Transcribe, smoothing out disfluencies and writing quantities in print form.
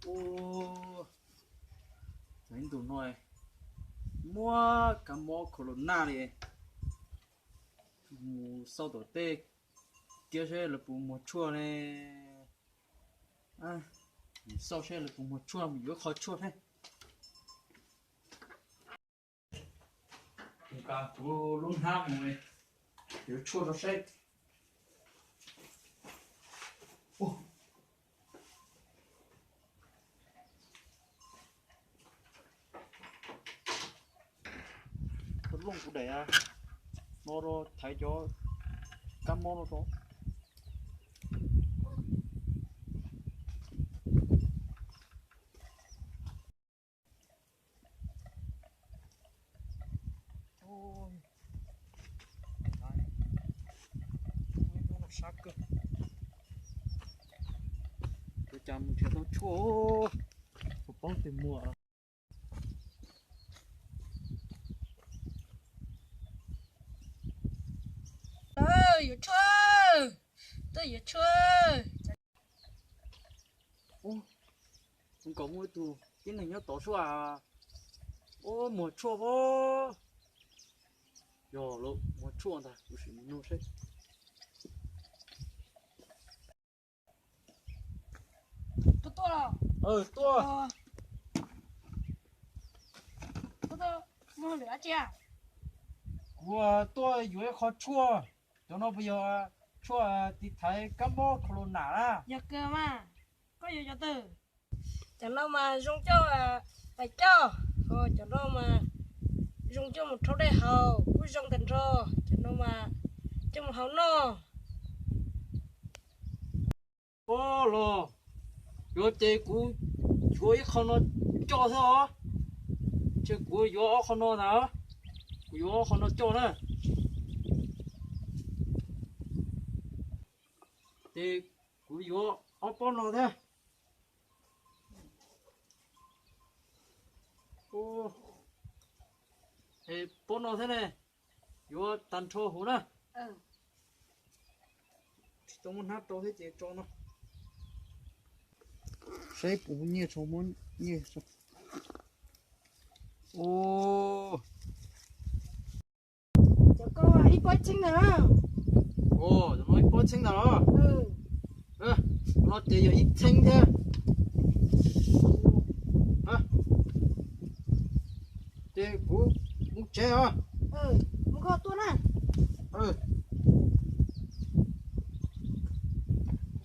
ô đánh tụi nói mua cả mỏ corona này sau đó tê kia sẽ là bù một chua này à sau sẽ là bù một chua mình có khó chua thế cả bù luôn ham rồi nếu chua nó sẽ ô cái lông của đấy à nó rồi thấy cho cam món nó đó ôi nó sắc cơ tôi chăm chuyện nó chua một bông tiền mùa ơi, yêu chua, tôi yêu chua. ô không có mua tù cái này nhớ tổ số à ô mùa chua vô rồi lúc mùa chua ta cũng phải mua hết Tôi là, tua tôi mua lửa chưa? của tôi dưới khó chua cho nó bây giờ chua thì thấy cam bó corona à Giờ cơ mà, có gì cho từ. Chẳng đâu mà dùng cho phải cho, thôi chẳng đâu mà dùng cho một số đây hầu, cứ dùng thành rồi, chẳng đâu mà cho một hầu no. ô lô rồi chị cũng chuối không nó cho thôi chứ của gió không nó nào gió không nó cho nữa thì của gió ở bao nó thế ô thì bao nó thế này gió tan cho hú nè tôi muốn hát tôi thế chị cho nó sẽ bù nhiều số muốn nhiều số ô Chẳng có ít bó chính nữa. ô nó ít bó xinh đó nó chỉ có ít xinh thế hả thì cũng cũng chế hả Muốn có tôi nè.